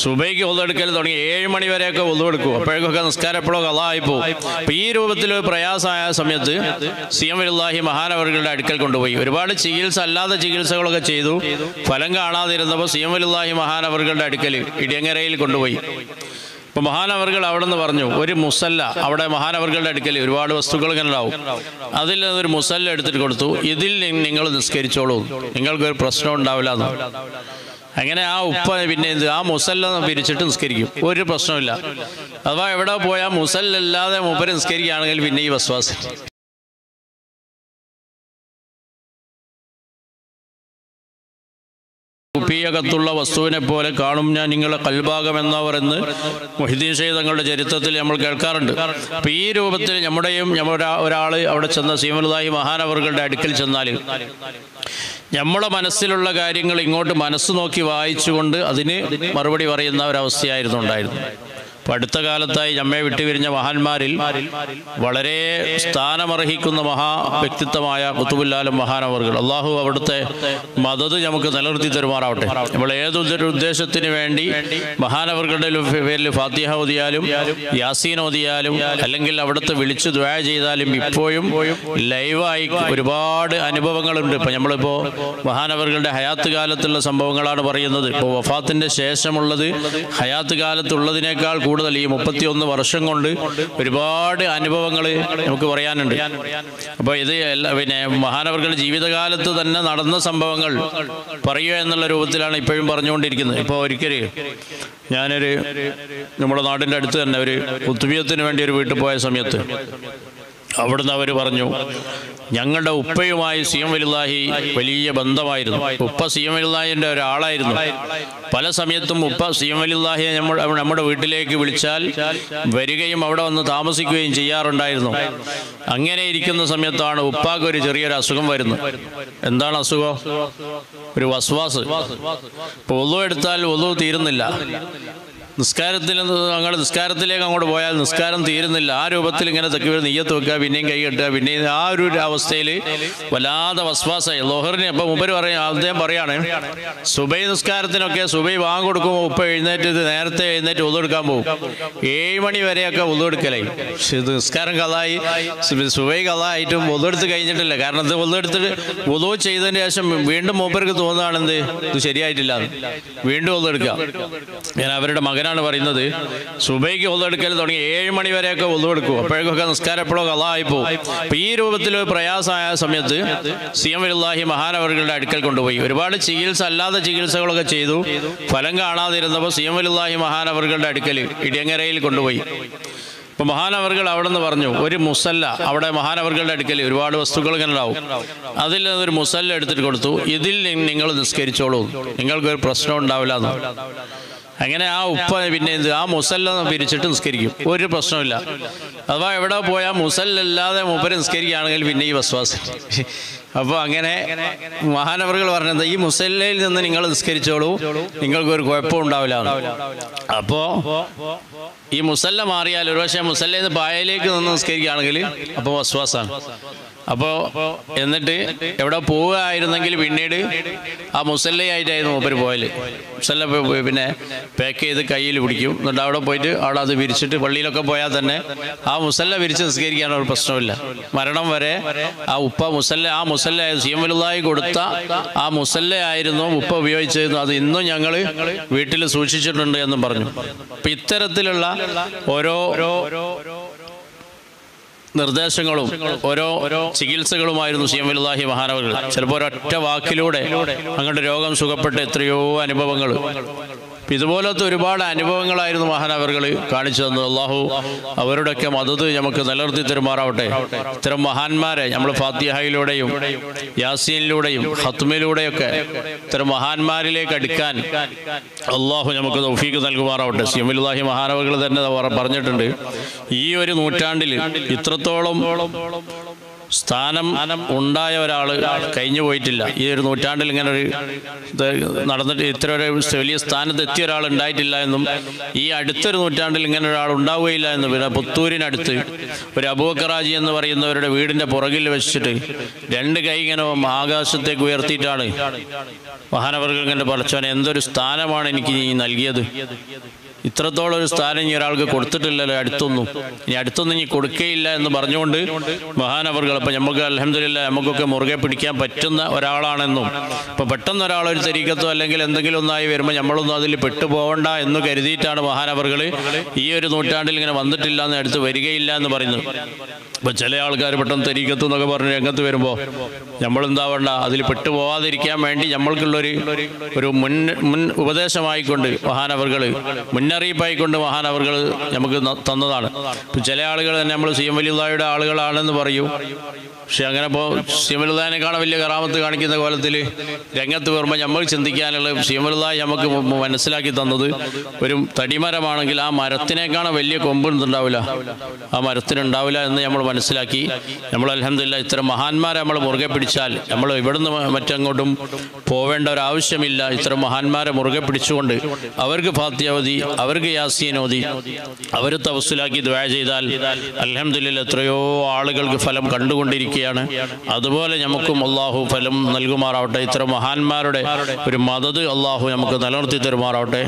സുബൈക്ക് ഒന്നെടുക്കൽ തുടങ്ങി 7 മണി വരെയൊക്കെ ഒന്നെടുക്കും. അപ്പോഴേക്കൊക്കെ നിസ്കാരം എപ്പോഴോ കളായിപ്പോവും. അപ്പം ഈ രൂപത്തിൽ പ്രയാസമായ സമയത്ത് സിയം വലില്ലാഹി മഹാനവറുകളുടെ അടുക്കൽ കൊണ്ടുപോയി. ഒരുപാട് ചികിത്സ, അല്ലാതെ ചികിത്സകളൊക്കെ ചെയ്തു. ഫലം കാണാതിരുന്നപ്പോൾ സിയം വലില്ലാഹി മഹാനവറുകളുടെ അടുക്കൽ ഇടിയങ്ങരയിൽ കൊണ്ടുപോയി. അപ്പോൾ മഹാനവറുകൾ അവിടെ നിന്ന് പറഞ്ഞു, ഒരു മുസല്ല, അവിടെ മഹാനവറുകളുടെ അടുക്കൽ ഒരുപാട് വസ്തുക്കൾ ഇങ്ങനെ ഉണ്ടാവും, അതിൽ ഒരു മുസല്ല എടുത്തിട്ട് കൊടുത്തു. ഇതിൽ നിങ്ങൾ നിസ്കരിച്ചോളൂ, നിങ്ങൾക്കൊരു പ്രശ്നം ഉണ്ടാവില്ല എന്ന്. അങ്ങനെ ആ ഉപ്പ പിന്നെ ആ മുസല്ല പിരിച്ചിട്ട് നിസ്കരിക്കും, ഒരു പ്രശ്നമില്ല. അഥവാ എവിടെ പോയാൽ മുസല്ലല്ലാതെ മൂപ്പര് നിസ്കരിക്കുകയാണെങ്കിൽ പിന്നെ ഈ വസ്വാസം. കുപ്പിയകത്തുള്ള വസ്തുവിനെ പോലെ കാണും ഞാൻ നിങ്ങളെ കൽഭാഗം എന്നവർ എന്ന് മുഹ്യിദ്ദീൻ ശൈഖ് തങ്ങളുടെ ചരിത്രത്തിൽ നമ്മൾ കേൾക്കാറുണ്ട്. അപ്പം ഈ രൂപത്തിൽ ഒരാൾ അവിടെ ചെന്ന സിയം വലില്ലാഹി മഹാനവറുകളുടെ അടുക്കൽ ചെന്നാൽ നമ്മുടെ മനസ്സിലുള്ള കാര്യങ്ങൾ ഇങ്ങോട്ട് മനസ്സ് നോക്കി വായിച്ചുകൊണ്ട് അതിന് മറുപടി പറയുന്ന ഒരവസ്ഥയായിരുന്നു ഉണ്ടായിരുന്നത്. അപ്പം അടുത്ത കാലത്തായി നമ്മെ വിട്ടുപിരിഞ്ഞ മഹാന്മാരിൽ വളരെ സ്ഥാനമർഹിക്കുന്ന വ്യക്തിത്വമായ ഖുതുബുൽ മഹാനവറുകൾ, അള്ളാഹു അവിടുത്തെ മദദ് നമുക്ക് നിലനിർത്തി തരുമാറാവട്ടെ. നമ്മൾ ഏതൊരു ഉദ്ദേശത്തിന് വേണ്ടി മഹാനവറുകളുടെ പേരിൽ ഫാത്തിഹ ഓതിയാലും യാസീൻ ഓതിയാലും അല്ലെങ്കിൽ അവിടുത്തെ വിളിച്ച് ദുആ ചെയ്താലും ഇപ്പോഴും ലൈവായി ഒരുപാട് അനുഭവങ്ങളുണ്ട്. ഇപ്പം നമ്മളിപ്പോൾ മഹാനവറുകളുടെ ഹയാത്ത് കാലത്തുള്ള സംഭവങ്ങളാണ് പറയുന്നത്. ഇപ്പോൾ വഫാത്തിൻ്റെ ശേഷമുള്ളത് ഹയാത്ത് കാലത്തുള്ളതിനേക്കാൾ കൂടുതൽ ഈ 31 വർഷം കൊണ്ട് ഒരുപാട് അനുഭവങ്ങൾ നമുക്ക് പറയാനുണ്ട്. അപ്പോൾ ഇത് പിന്നെ മഹാനവറുകളുടെ ജീവിതകാലത്ത് തന്നെ നടന്ന സംഭവങ്ങൾ പറയുക എന്നുള്ള രൂപത്തിലാണ് ഇപ്പോഴും പറഞ്ഞുകൊണ്ടിരിക്കുന്നത്. ഇപ്പോൾ ഒരിക്കൽ നമ്മുടെ നാടിൻ്റെ അടുത്ത് തന്നെ ഒരു ഖുത്ബിയത്തിന് വേണ്ടി ഒരു വീട്ടിൽ പോയ സമയത്ത് അവിടുന്ന് അവർ പറഞ്ഞു, ഞങ്ങളുടെ ഉപ്പയുമായി സിയം വലില്ലാഹി വലിയ ബന്ധമായിരുന്നു. ഉപ്പ സിയം വലില്ലാഹിൻ്റെ ഒരാളായിരുന്നു. പല സമയത്തും ഉപ്പ സിയം വലില്ലാഹിയെ നമ്മുടെ വീട്ടിലേക്ക് വിളിച്ചാൽ വരികയും അവിടെ വന്ന് താമസിക്കുകയും ചെയ്യാറുണ്ടായിരുന്നു. അങ്ങനെ ഇരിക്കുന്ന സമയത്താണ് ഉപ്പാക്ക് ഒരു ചെറിയൊരു അസുഖം വരുന്നത്. എന്താണ് അസുഖം? ഒരു വസ്വാസ്. ഇപ്പോൾ ഒളു എടുത്താൽ ഒളു തീരുന്നില്ല. നിസ്കാരത്തിലേക്ക് അങ്ങോട്ട് പോയാൽ നിസ്കാരം തീരുന്നില്ല. ആ രൂപത്തിൽ ഇങ്ങനെ തക്ബീർ നിയ്യത്ത് വെക്കുക, പിന്നെയും കൈ കെട്ടുക, പിന്നെയും ആ ഒരു അവസ്ഥയിൽ വല്ലാതെ വസ്വാസായി. ലോഹറിന് അപ്പം മുമ്പ് അദ്ദേഹം പറയാണ്, സുബൈ നിസ്കാരത്തിനൊക്കെ സുബൈ വാങ്ങ് കൊടുക്കുമ്പോൾ ഉപ്പ നേരത്തെ എഴുന്നേറ്റ് ഉളെടുക്കാൻ പോകും. 7 മണി വരെയൊക്കെ ഉളെടുക്കലായി. നിസ്കാരം കലായി, സുബൈ കലായിട്ടും ഉളെടുത്ത് കഴിഞ്ഞിട്ടില്ല. കാരണം ഇത് ഉളെടുത്തിട്ട് ഉളു ചെയ്തതിന് ശേഷം വീണ്ടും മൂപ്പർക്ക് തോന്നുകയാണെന്ത് ഇത് ശരിയായിട്ടില്ല, വീണ്ടും ഉളെടുക്കുക. ഞാൻ അവരുടെ മകനാണ് പറയുന്നത്, സുബൈക്ക് ഒന്നെടുക്കൽ തുടങ്ങി 7 മണി വരെയൊക്കെ ഒന്നെടുക്കും. അപ്പോഴേക്കൊക്കെ നിസ്കാരം എപ്പോഴോ കളായിപ്പോവും. അപ്പം ഈ രൂപത്തിൽ പ്രയാസമായ സമയത്ത് സിയം വലില്ലാഹി മഹാനവറുകളുടെ അടുക്കൽ കൊണ്ടുപോയി. ഒരുപാട് ചികിത്സ, അല്ലാതെ ചികിത്സകളൊക്കെ ചെയ്തു. ഫലം കാണാതിരുന്നപ്പോൾ സിയം വലില്ലാഹി മഹാനവറുകളുടെ അടുക്കൽ ഇടിയങ്ങരയിൽ കൊണ്ടുപോയി. അപ്പോൾ മഹാനവറുകൾ അവിടെ നിന്ന് പറഞ്ഞു, ഒരു മുസല്ല, അവിടെ മഹാനവറുകളുടെ അടുക്കൽ ഒരുപാട് വസ്തുക്കൾ ഇങ്ങനെ ഉണ്ടാവും, അതിൽ ഒരു മുസല്ല എടുത്തിട്ട് കൊടുത്തു. ഇതിൽ നിങ്ങൾ നിസ്കരിച്ചോളൂ, നിങ്ങൾക്കൊരു പ്രശ്നം ഉണ്ടാവില്ല എന്ന്. അങ്ങനെ ആ ഉപ്പ പിന്നെ ആ മുസല്ല പിരിച്ചിട്ട് നിസ്കരിക്കും, ഒരു പ്രശ്നമില്ല. അഥവാ എവിടെ പോയാൽ മുസല്ലല്ലാതെ മൂപ്പര് നിസ്കരിക്കുകയാണെങ്കിൽ പിന്നെ ഈ വസ്വാസം. അപ്പോൾ അങ്ങനെ മഹാനവറുകൾ പറഞ്ഞത്, ഈ മുസല്ലയിൽ നിന്ന് നിങ്ങൾ നിസ്കരിച്ചോളൂ, നിങ്ങൾക്കൊരു കുഴപ്പം ഉണ്ടാവില്ല. അപ്പോൾ ഈ മുസല്ല മാറിയാൽ ഒരുപക്ഷെ മുസല്ലയിൽ നിന്ന് പായയിലേക്ക് നിന്ന് നിസ്കരിക്കുകയാണെങ്കിൽ അപ്പോൾ വസ്വാസാണ്. അപ്പോൾ എന്നിട്ട് എവിടെ പോവുകയായിരുന്നെങ്കിൽ പിന്നീട് ആ മുസല്ലയായിട്ടായിരുന്നു മൂപ്പര് പോയാൽ. മുസല്ല പിന്നെ പാക്ക് ചെയ്ത് കയ്യിൽ പിടിക്കും, എന്നിട്ട് അവിടെ പോയിട്ട് അവിടെ അത് വിരിച്ചിട്ട് പള്ളിയിലൊക്കെ പോയാൽ തന്നെ ആ മുസല്ല വിരിച്ച് നിസ്കരിക്കാൻ ഒരു പ്രശ്നമില്ല. മരണം വരെ ആ ഉപ്പ ആ മുസല്ല സിയം വലില്ലാഹി കൊടുത്ത ആ മുസല്ലയായിരുന്നു ഉപ്പ ഉപയോഗിച്ചിരുന്നു. അത് ഇന്നും ഞങ്ങൾ വീട്ടിൽ സൂക്ഷിച്ചിട്ടുണ്ട് എന്നും പറഞ്ഞു. അപ്പം ഇത്തരത്തിലുള്ള ഓരോ നിർദ്ദേശങ്ങളും ഓരോ ചികിത്സകളുമായിരുന്നു സിയം വലില്ലാഹി മഹാനവറുകൾ. ചിലപ്പോൾ ഒരൊറ്റ വാക്കിലൂടെ അങ്ങോട്ട് രോഗം സുഖപ്പെട്ട എത്രയോ അനുഭവങ്ങൾ. ഇതുപോലത്തെ ഒരുപാട് അനുഭവങ്ങളായിരുന്നു മഹാനവറുകൾ കാണിച്ചു തന്നത്. അള്ളാഹു അവരുടെയൊക്കെ മദദ് നമുക്ക് നിലനിർത്തി തരുമാറാവട്ടെ. ഇത്തരം മഹാന്മാരെ നമ്മൾ ഫാത്തിഹയിലൂടെയും യാസീനിലൂടെയും ഖത്മിലൂടെയൊക്കെ ഇത്തരം മഹാന്മാരിലേക്ക് അടുക്കാൻ അള്ളാഹു നമുക്ക് തൗഫീഖ് നൽകുമാറാവട്ടെ. സിയം വലില്ലാഹി മഹാനവറുകൾ തന്നെ പറഞ്ഞിട്ടുണ്ട്, ഈ ഒരു നൂറ്റാണ്ടിൽ ഇത്രത്തോളം സ്ഥാനം ഉണ്ടായ ഒരാൾ കഴിഞ്ഞു പോയിട്ടില്ല. ഈ ഒരു നൂറ്റാണ്ടിൽ ഇങ്ങനെ ഒരു നടന്നിട്ട് ഇത്ര ഒരു വലിയ സ്ഥാനത്ത് എത്തിയ ഒരാൾ ഉണ്ടായിട്ടില്ല എന്നും ഈ അടുത്തൊരു നൂറ്റാണ്ടിൽ ഇങ്ങനെ ഒരാൾ ഉണ്ടാവുകയില്ല എന്നും. പിന്നെ പുത്തൂരിനടുത്ത് ഒരു അബൂബക്കറാജി എന്ന് പറയുന്നവരുടെ വീടിൻ്റെ പുറകിൽ വെച്ചിട്ട് 2 കൈ ഇങ്ങനെ ആകാശത്തേക്ക് ഉയർത്തിയിട്ടാണ് മഹാനവർകൾ ഇങ്ങനെ പടച്ചോനെ എന്തൊരു സ്ഥാനമാണ് എനിക്ക് നീ നൽകിയത്, ഇത്രത്തോളം ഒരു സ്ഥാനം ഇനി ഒരാൾക്ക് കൊടുത്തിട്ടില്ലല്ലോ അടുത്തൊന്നും, ഇനി അടുത്തൊന്നും ഇനി കൊടുക്കുകയില്ല എന്ന് പറഞ്ഞുകൊണ്ട് മഹാനവർകൾ. അപ്പം നമുക്ക് അൽഹംദുലില്ലാഹ് നമുക്കൊക്കെ മുറുകെ പിടിക്കാൻ പറ്റുന്ന ഒരാളാണെന്നും ഇപ്പം പെട്ടെന്ന് ഒരാളൊരു തരീക്കത്തോ അല്ലെങ്കിൽ എന്തെങ്കിലും ഒന്നായി വരുമ്പോൾ നമ്മളൊന്നും അതിൽ പെട്ടുപോകണ്ട എന്ന് കരുതിയിട്ടാണ് മഹാനവർകൾ ഈ ഒരു നൂറ്റാണ്ടിൽ ഇങ്ങനെ വന്നിട്ടില്ല എന്ന് അടുത്ത് വരികയില്ല എന്ന് പറയുന്നത്. അപ്പം ചില ആൾക്കാർ പെട്ടെന്ന് തരീക്കത്ത് എന്നൊക്കെ പറഞ്ഞ് രംഗത്ത് വരുമ്പോൾ നമ്മളെന്താവണ്ട അതിൽ പെട്ടുപോകാതിരിക്കാൻ വേണ്ടി നമ്മൾക്കുള്ളൊരു മുൻ ഉപദേശമായിക്കൊണ്ട് മഹാനവർകൾ മുന്നറിയിപ്പായിക്കൊണ്ട് മഹാനവർകൾ നമുക്ക് തന്നതാണ്. ഇപ്പം ചില ആളുകൾ തന്നെ നമ്മൾ സി എം വലിയുള്ളാഹിയുടെ ആളുകളാണെന്ന് പറയും. പക്ഷെ അങ്ങനെ ഇപ്പോൾ സി എം വലിയുള്ളാഹിനെക്കാളും വലിയ കറാമത്ത് കാണിക്കുന്ന കോലത്തിൽ രംഗത്ത് വരുമ്പോൾ നമ്മൾ ചിന്തിക്കാനുള്ള സി എം വലിയുള്ളാഹി നമുക്ക് മനസ്സിലാക്കി തന്നത് ഒരു തടിമരമാണെങ്കിൽ ആ മരത്തിനേക്കാളും വലിയ കൊമ്പുണ്ടാവില്ല, ആ മരത്തിനുണ്ടാവില്ല എന്ന് നമ്മൾ മനസ്സിലാക്കി. നമ്മൾ അൽഹംദുലില്ലാഹ് ഇത്തരം മഹാന്മാരെ നമ്മൾ മുറുകെ പിടിച്ചാൽ നമ്മൾ ഇവിടുന്ന് മറ്റങ്ങോട്ടും പോവേണ്ട ഒരാവശ്യമില്ല. ഇത്തരം മഹാന്മാരെ മുറുകെ പിടിച്ചുകൊണ്ട് അവർക്ക് ഫാത്തിഹ ഓതി, അവർക്ക് യാസീൻ ഓതി, അവർ തവസ്സുലാക്കി ദുആ ചെയ്താൽ അൽഹംദുലില്ലാഹ് എത്രയോ ആളുകൾക്ക് ഫലം കണ്ടുകൊണ്ടിരിക്കുകയാണ്. അതുപോലെ നമുക്കും അള്ളാഹു ഫലം നൽകുമാറാവട്ടെ. ഇത്തരം മഹാന്മാരുടെ ഒരു മദദ് അള്ളാഹു നമുക്ക് നിലനിർത്തി തരുമാറാവട്ടെ.